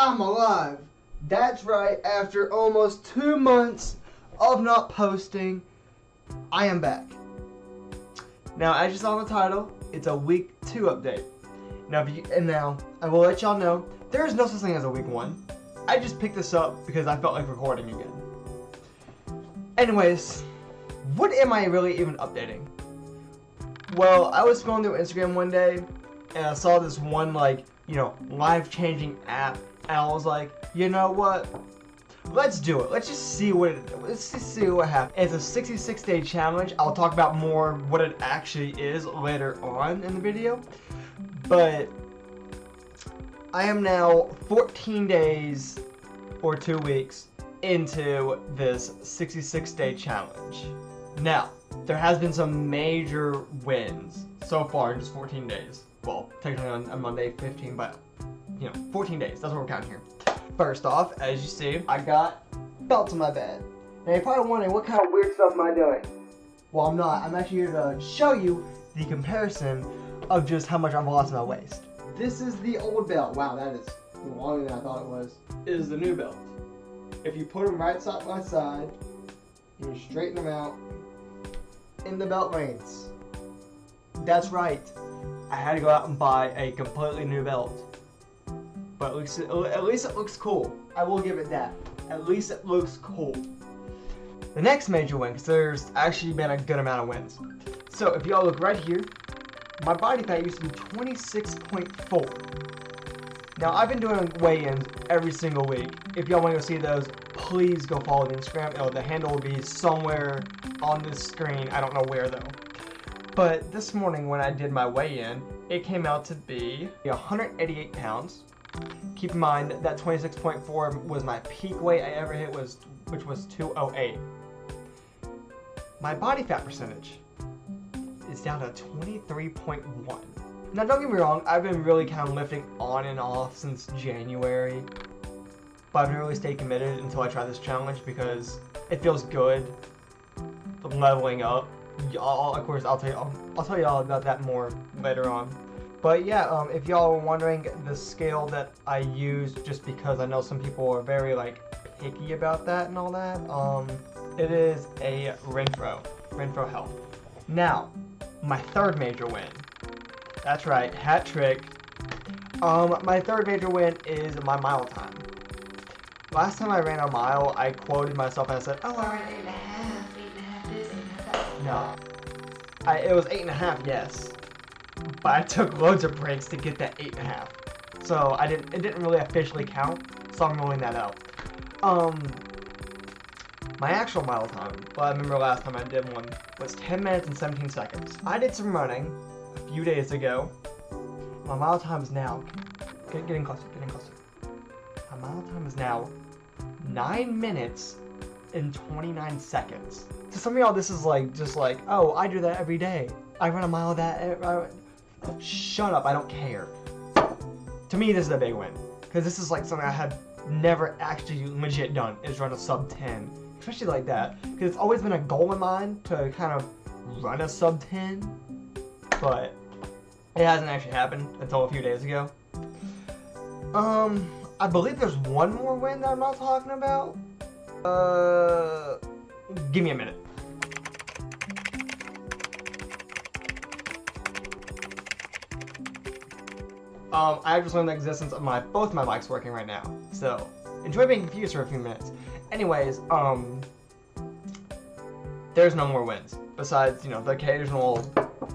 I'm alive. That's right, after almost 2 months of not posting, I am back. Now, as you saw in the title, it's a week 2 update. Now, I will let y'all know, there is no such thing as a week 1. I just picked this up because I felt like recording again. Anyways, what am I really even updating? Well, I was scrolling through Instagram one day, and I saw this one, life-changing app, and I was like, you know what? Let's do it. Let's just see what happens. It's a 66-day challenge. I'll talk about more what it actually is later on in the video. But I am now 14 days or 2 weeks into this 66-day challenge. Now, there has been some major wins so far in just 14 days. Well, technically on Monday 15, but 14 days. That's what we're counting here. First off, as you see, I got belts on my bed. Now you're probably wondering, what kind of weird stuff am I doing? Well, I'm not. I'm actually here to show you the comparison of just how much I've lost in my waist. This is the old belt. Wow, that is longer than I thought it was. This is the new belt. If you put them right side by side, you straighten them out, in the belt reins. That's right. I had to go out and buy a completely new belt. But at least it looks cool. I will give it that. At least it looks cool. The next major win, because there's actually been a good amount of wins. So if y'all look right here, my body fat used to be 26.4. Now I've been doing weigh-ins every single week. If y'all want to go see those, please go follow the Instagram. The handle will be somewhere on this screen. I don't know where though. But this morning when I did my weigh-in, it came out to be 188 pounds. Keep in mind that 26.4 was my peak weight I ever hit, which was 208. My body fat percentage is down to 23.1. Now don't get me wrong, I've been really kind of lifting on and off since January, but I've never really stayed committed until I try this challenge because it feels good leveling up. Of course, I'll tell you all about that more later on. But yeah, if y'all are wondering, the scale that I use, just because I know some people are very picky about that and all that, it is a Renfro Health. Now, my third major win. That's right, hat trick. My third major win is my mile time. Last time I ran a mile, I quoted myself and I said, oh, I ran 8.5 this, 8.5 that. No, it was 8.5, yes. But I took loads of breaks to get that 8.5. So it didn't really officially count, so I'm rolling that out. My actual mile time, well, I remember last time I did one, was 10 minutes and 17 seconds. I did some running a few days ago. My mile time is now, getting closer. My mile time is now 9 minutes and 29 seconds. To some of y'all, this is oh, I do that every day. I run a mile of that. Shut up, I don't care. To me, this is a big win. Because this is something I had never actually legit done, is run a sub 10. Especially like that. Because it's always been a goal of mine to kind of run a sub 10. But it hasn't actually happened until a few days ago. I believe there's one more win that I'm not talking about. Give me a minute. I just learned the existence of both my mics working right now. So, enjoy being confused for a few minutes. Anyways, there's no more wins. Besides, the occasional,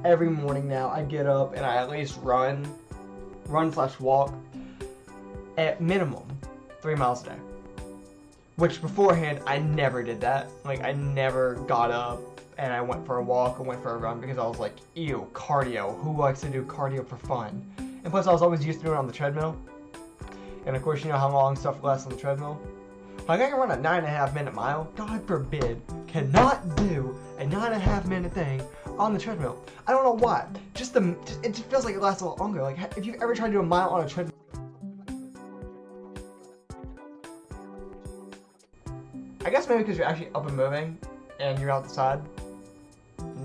every morning now, I get up and I at least run/walk, at minimum, 3 miles a day. Which beforehand, I never did that. I never got up and I went for a walk or went for a run because I was like, ew, cardio. Who likes to do cardio for fun? And plus, I was always used to doing it on the treadmill. And of course, you know how long stuff lasts on the treadmill. I can run a 9.5 minute mile. God forbid, cannot do a 9.5 minute thing on the treadmill. I don't know why. It just feels like it lasts a lot longer. If you've ever tried to do a mile on a treadmill. I guess maybe because you're actually up and moving and you're outside.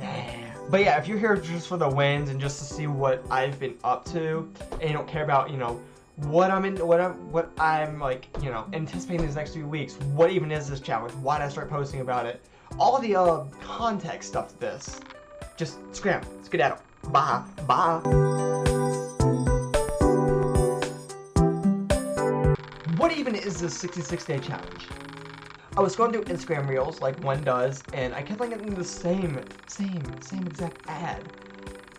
Nah. But yeah, if you're here just for the wins and just to see what I've been up to, and you don't care about, what I'm like, you know, anticipating these next few weeks. What even is this challenge? Why did I start posting about it? All the context stuff to this. Just scram, skedaddle. Bye, bye. What even is this 66-day challenge? I was going through Instagram Reels like one does, and I kept getting the same exact ad.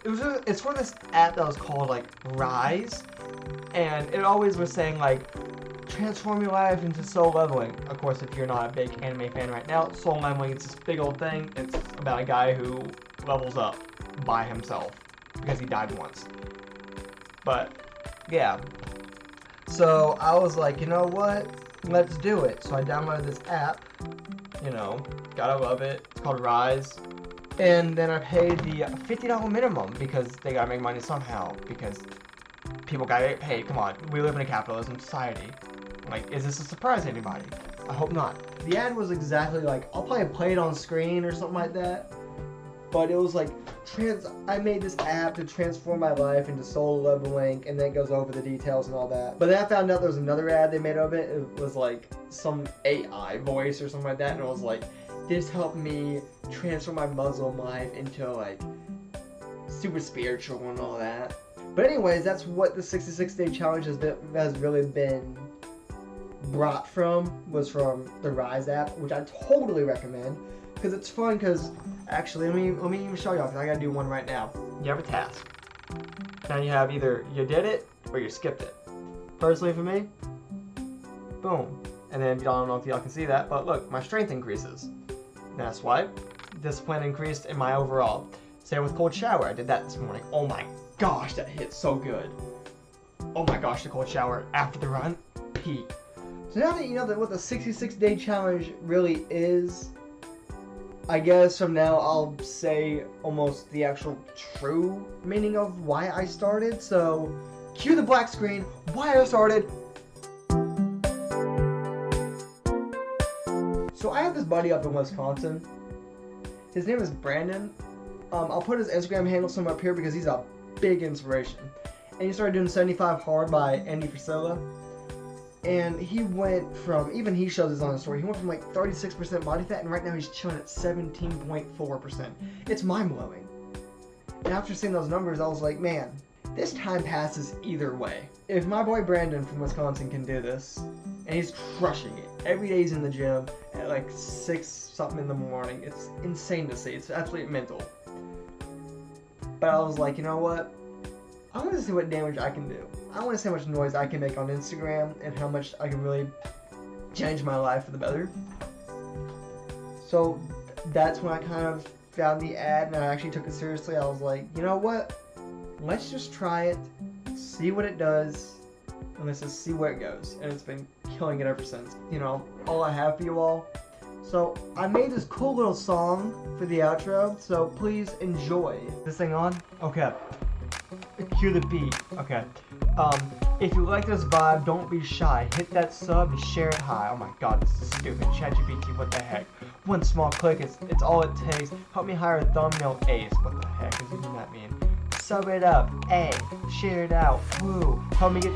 It's for this app that was called like Rise, and it always was saying like, transform your life into soul leveling. Of course, if you're not a big anime fan right now, soul leveling is this big old thing. It's about a guy who levels up by himself because he died once. But yeah, so I was like, you know what? Let's do it. So I downloaded this app. You know, gotta love it. It's called Rise. And then I paid the $50 minimum because they gotta make money somehow. Because people gotta get paid. Come on, we live in a capitalism society. Like, is this a surprise to anybody? I hope not. The ad was exactly like, I'll probably play it on screen or something like that. But it was like, I made this app to transform my life into soul leveling, and then it goes over the details and all that. But then I found out there was another ad they made of it. It was like some AI voice or something like that, and it was like, this helped me transform my Muslim life into like super spiritual and all that. But anyways, that's what the 66-day challenge has really been brought from, was from the Rise app, which I totally recommend because it's fun. Because actually, let me even show y'all, because I gotta do one right now. You have a task. Now you have either you did it or you skipped it. Personally for me, boom. And then I don't know if y'all can see that, but look, my strength increases. That's why discipline increased in my overall. Same with cold shower. I did that this morning. Oh my gosh, that hit so good. Oh my gosh, the cold shower after the run, peak. So now that you know what the 66-day challenge really is, I guess from now I'll say almost the actual true meaning of why I started. So, cue the black screen, why I started. So I have this buddy up in Wisconsin. His name is Brandon. I'll put his Instagram handle somewhere up here because he's a big inspiration. And he started doing 75 Hard by Andy Frisella. And he went from, even he shows this on his story, he went from like 36% body fat, and right now he's chilling at 17.4%. It's mind-blowing. And after seeing those numbers, I was like, man, this time passes either way. If my boy Brandon from Wisconsin can do this, and he's crushing it, every day he's in the gym at like 6 something in the morning, it's insane to see, it's absolutely mental. But I was like, you know what, I want to see what damage I can do. I want to see how much noise I can make on Instagram and how much I can really change my life for the better. So that's when I kind of found the ad and I actually took it seriously. I was like, you know what? Let's just try it, see what it does, and let's just see where it goes. And it's been killing it ever since. You know, all I have for you all. So I made this cool little song for the outro, so please enjoy. This thing on? Okay. Cue the beat. Okay. If you like this vibe, don't be shy. Hit that sub and share it high. Oh my god, this is stupid. ChatGPT, what the heck? One small click, it's all it takes. Help me hire a thumbnail ace. What the heck does even that mean? Sub it up. A. Share it out. Woo. Help me get